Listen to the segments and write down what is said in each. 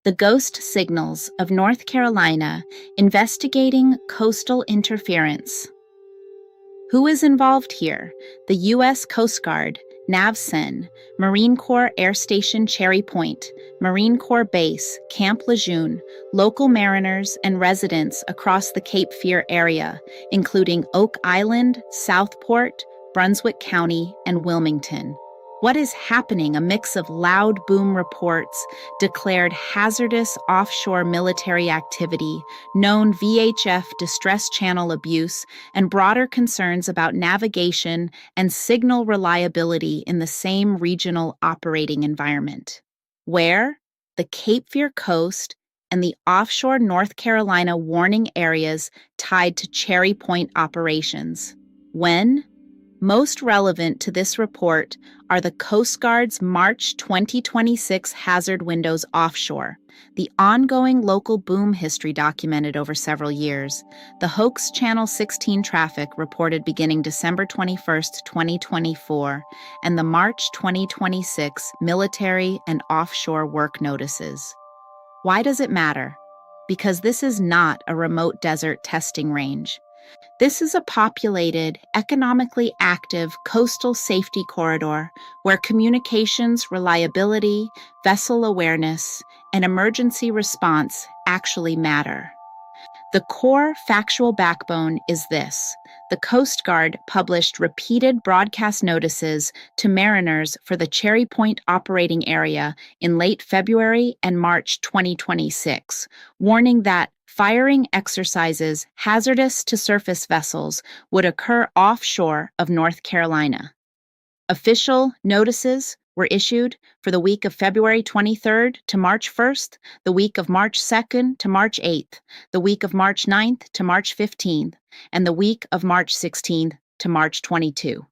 The Ghost Signals of North Carolina, investigating coastal interference. Who is involved here? The U.S. Coast Guard, NAVCEN, Marine Corps Air Station Cherry Point, Marine Corps Base, Camp Lejeune, local mariners and residents across the Cape Fear area, including Oak Island, Southport, Brunswick County, and Wilmington. What is happening? A mix of loud boom reports, declared hazardous offshore military activity, known VHF distress channel abuse, and broader concerns about navigation and signal reliability in the same regional operating environment. Where? The Cape Fear coast and the offshore North Carolina warning areas tied to Cherry Point operations. When? Most relevant to this report are the Coast Guard's March 2026 hazard windows offshore, the ongoing local boom history documented over several years, the hoax Channel 16 traffic reported beginning December 21, 2024, and the March 2026 military and offshore work notices. Why does it matter? Because this is not a remote desert testing range. This is a populated, economically active coastal safety corridor where communications reliability, vessel awareness, and emergency response actually matter. The core factual backbone is this. The Coast Guard published repeated broadcast notices to mariners for the Cherry Point operating area in late February and March 2026, warning that firing exercises hazardous to surface vessels would occur offshore of North Carolina. Official notices were issued for the week of February 23rd to March 1st, the week of March 2nd to March 8th, the week of March 9th to March 15th, and the week of March 16th to March 22.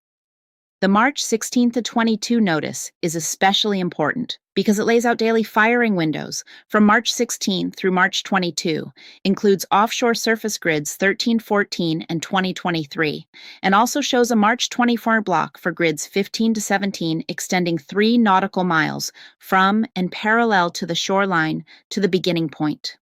The March 16th to 22 notice is especially important because it lays out daily firing windows from March 16 through March 22, includes offshore surface grids 1314 and 2023, and also shows a March 24 block for grids 15 to 17 extending 3 nautical miles from and parallel to the shoreline to the beginning point.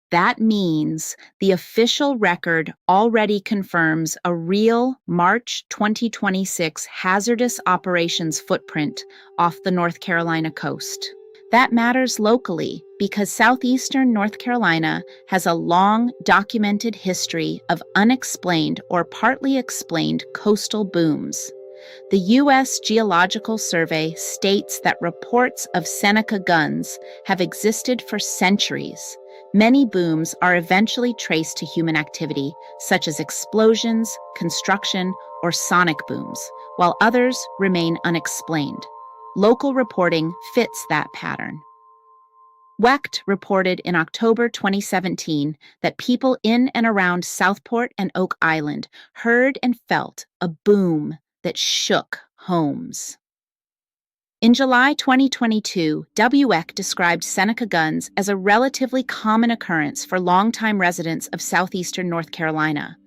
That means the official record already confirms a real March 2026 hazardous operations footprint off the North Carolina coast. That matters locally because southeastern North Carolina has a long documented history of unexplained or partly explained coastal booms. The U.S. Geological Survey states that reports of Seneca Guns have existed for centuries. Many booms are eventually traced to human activity, such as explosions, construction, or sonic booms, while others remain unexplained. Local reporting fits that pattern. WECT reported in October 2017 that people in and around Southport and Oak Island heard and felt a boom that shook homes. In July 2022, WECT described Seneca Guns as a relatively common occurrence for longtime residents of southeastern North Carolina.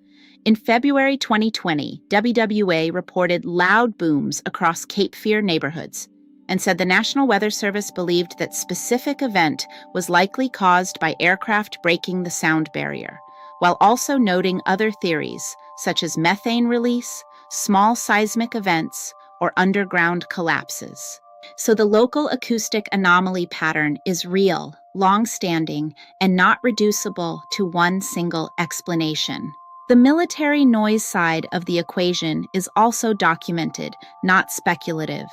In February 2020, WWA reported loud booms across Cape Fear neighborhoods and said the National Weather Service believed that specific event was likely caused by aircraft breaking the sound barrier, while also noting other theories such as methane release, small seismic events, or underground collapses. So the local acoustic anomaly pattern is real, long-standing, and not reducible to one single explanation. The military noise side of the equation is also documented, not speculative.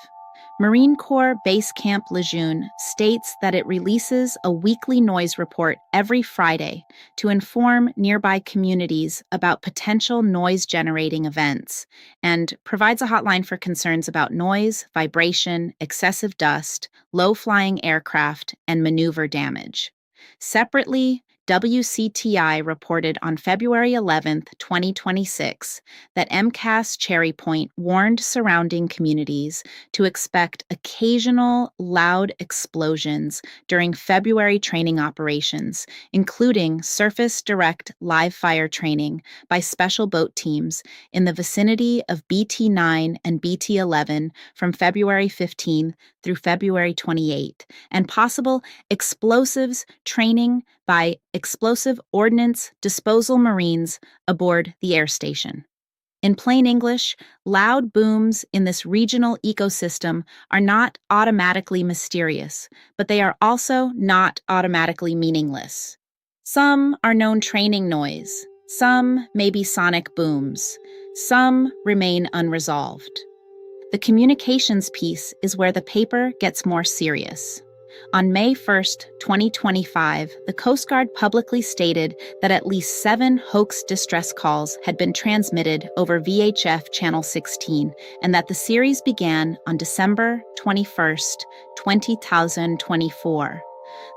Marine Corps Base Camp Lejeune states that it releases a weekly noise report every Friday to inform nearby communities about potential noise-generating events and provides a hotline for concerns about noise, vibration, excessive dust, low-flying aircraft, and maneuver damage. Separately, WCTI reported on February 11, 2026, that MCAS Cherry Point warned surrounding communities to expect occasional loud explosions during February training operations, including surface direct live fire training by special boat teams in the vicinity of BT-9 and BT-11 from February 15 through February 28th, and possible explosives training by Explosive Ordnance Disposal Marines aboard the air station. In plain English, loud booms in this regional ecosystem are not automatically mysterious, but they are also not automatically meaningless. Some are known training noise, some may be sonic booms, some remain unresolved. The communications piece is where the paper gets more serious. On May 1st, 2025, the Coast Guard publicly stated that at least 7 hoax distress calls had been transmitted over VHF Channel 16 and that the series began on December 21st, 2024.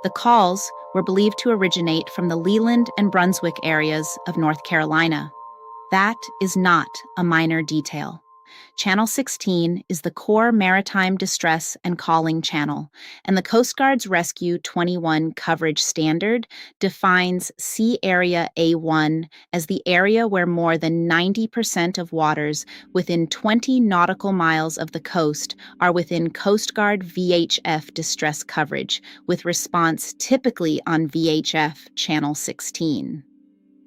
The calls were believed to originate from the Leland and Brunswick areas of North Carolina. That is not a minor detail. Channel 16 is the core maritime distress and calling channel, and the Coast Guard's Rescue 21 coverage standard defines Sea Area A1 as the area where more than 90% of waters within 20 nautical miles of the coast are within Coast Guard VHF distress coverage, with response typically on VHF Channel 16.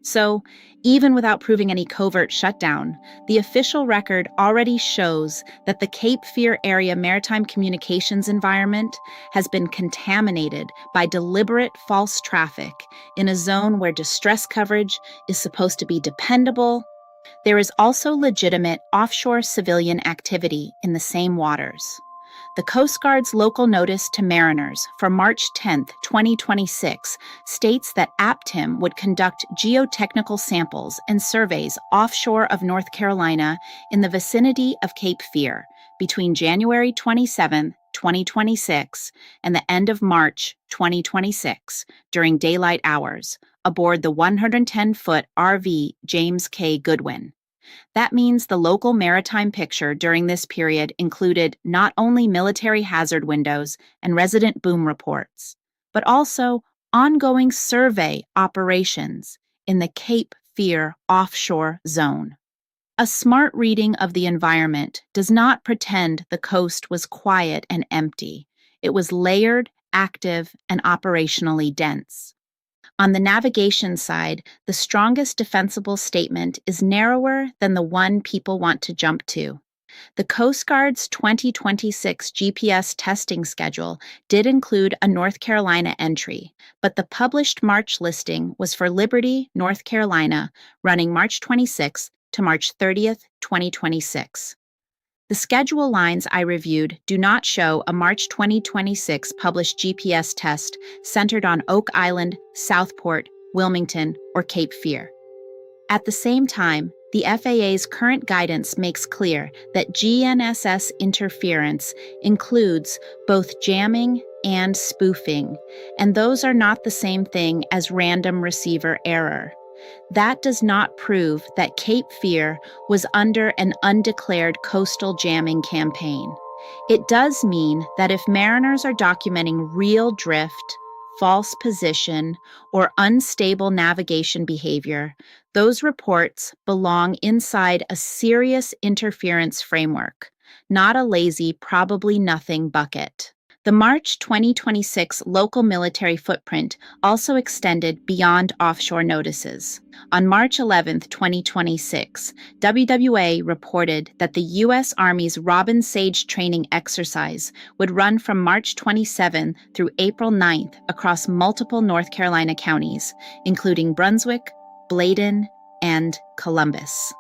So, even without proving any covert shutdown, the official record already shows that the Cape Fear area maritime communications environment has been contaminated by deliberate false traffic in a zone where distress coverage is supposed to be dependable. There is also legitimate offshore civilian activity in the same waters. The Coast Guard's local notice to mariners for March 10, 2026, states that APTIM would conduct geotechnical samples and surveys offshore of North Carolina in the vicinity of Cape Fear between January 27, 2026, and the end of March 2026 during daylight hours aboard the 110-foot RV James K. Goodwin. That means the local maritime picture during this period included not only military hazard windows and resident boom reports, but also ongoing survey operations in the Cape Fear offshore zone. A smart reading of the environment does not pretend the coast was quiet and empty. It was layered, active, and operationally dense. On the navigation side, the strongest defensible statement is narrower than the one people want to jump to. The Coast Guard's 2026 GPS testing schedule did include a North Carolina entry, but the published March listing was for Liberty, North Carolina, running March 26th to March 30th, 2026. The schedule lines I reviewed do not show a March 2026 published GPS test centered on Oak Island, Southport, Wilmington, or Cape Fear. At the same time, the FAA's current guidance makes clear that GNSS interference includes both jamming and spoofing, and those are not the same thing as random receiver error. That does not prove that Cape Fear was under an undeclared coastal jamming campaign. It does mean that if mariners are documenting real drift, false position, or unstable navigation behavior, those reports belong inside a serious interference framework, not a lazy probably nothing bucket. The March 2026 local military footprint also extended beyond offshore notices. On March 11, 2026, WWA reported that the U.S. Army's Robin Sage training exercise would run from March 27 through April 9th across multiple North Carolina counties, including Brunswick, Bladen, and Columbus.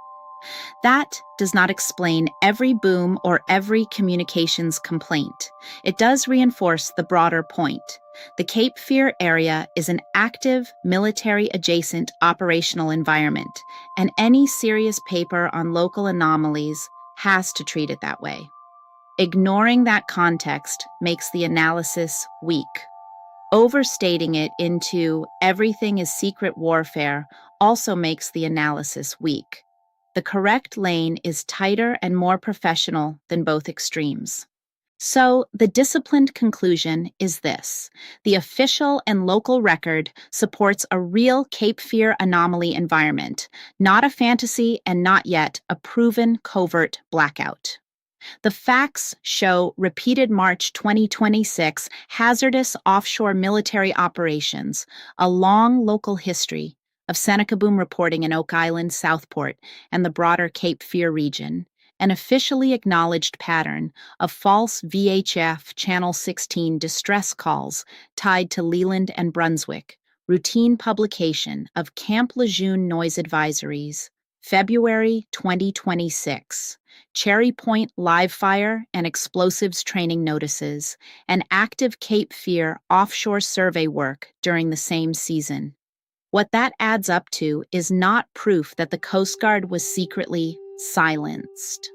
That does not explain every boom or every communications complaint. It does reinforce the broader point. The Cape Fear area is an active, military-adjacent operational environment, and any serious paper on local anomalies has to treat it that way. Ignoring that context makes the analysis weak. Overstating it into everything is secret warfare also makes the analysis weak. The correct lane is tighter and more professional than both extremes. So, the disciplined conclusion is this: the official and local record supports a real Cape Fear anomaly environment, not a fantasy and not yet a proven covert blackout. The facts show repeated March 2026 hazardous offshore military operations, a long local history of Seneca boom reporting in Oak Island, Southport, and the broader Cape Fear region, an officially acknowledged pattern of false VHF Channel 16 distress calls tied to Leland and Brunswick, routine publication of Camp Lejeune noise advisories, February 2026, Cherry Point live fire and explosives training notices, and active Cape Fear offshore survey work during the same season. What that adds up to is not proof that the Coast Guard was secretly silenced.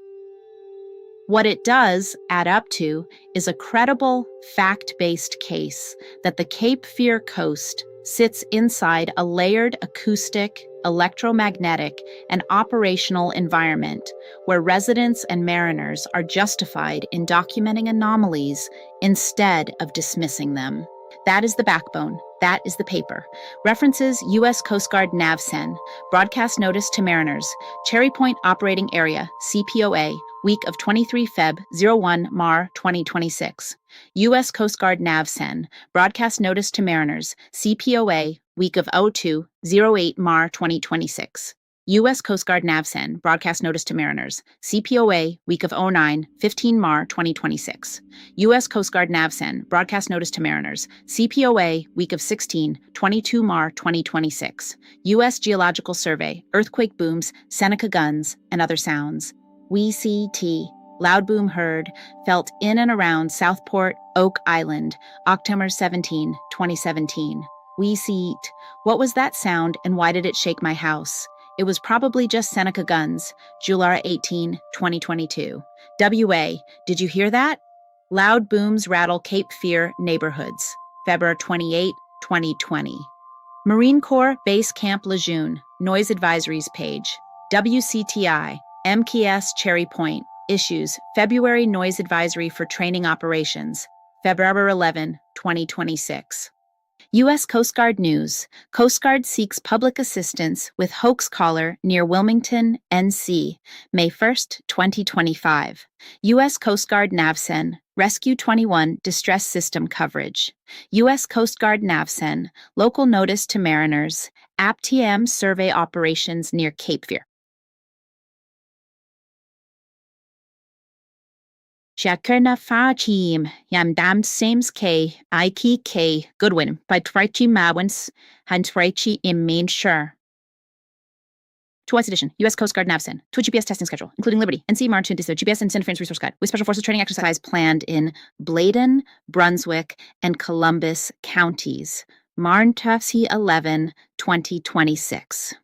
What it does add up to is a credible, fact-based case that the Cape Fear coast sits inside a layered acoustic, electromagnetic, and operational environment where residents and mariners are justified in documenting anomalies instead of dismissing them. That is the backbone. That is the paper. References U.S. Coast Guard NAVCEN, broadcast notice to mariners, Cherry Point Operating Area, CPOA, week of 23 Feb. 01 Mar 2026. U.S. Coast Guard NAVCEN, broadcast notice to mariners, CPOA, week of 02-08 Mar 2026. U.S. Coast Guard NAVCEN, broadcast notice to mariners, CPOA, week of 09-15 Mar 2026. U.S. Coast Guard NAVCEN, broadcast notice to mariners, CPOA, week of 16-22 Mar 2026. U.S. Geological Survey, earthquake booms, Seneca guns, and other sounds. WECT, loud boom heard, felt in and around Southport, Oak Island, October 17, 2017. WECT, what was that sound and why did it shake my house? It was probably just Seneca guns, July 18, 2022. WA, did you hear that? Loud booms rattle Cape Fear neighborhoods, February 28, 2020. Marine Corps Base Camp Lejeune, noise advisories page. WCTI, MKS Cherry Point, issues February noise advisory for training operations, February 11, 2026. U.S. Coast Guard news. Coast Guard seeks public assistance with hoax caller near Wilmington, NC, May 1, 2025. U.S. Coast Guard NAVCEN, Rescue 21 distress system coverage. U.S. Coast Guard NAVCEN, local notice to mariners, APTM survey operations near Cape Fear. Shakerna Fachim, Yam Dam Sames K, Ike K, Goodwin, by Trichi Mawins, Han Trichi in Main Shore. Twice edition, U.S. Coast Guard NAVCEN, to a GPS testing schedule, including Liberty, NC March into the GPS and Interference Resource Guide, with Special Forces training exercise planned in Bladen, Brunswick, and Columbus counties, Marntafsi 11, 2026.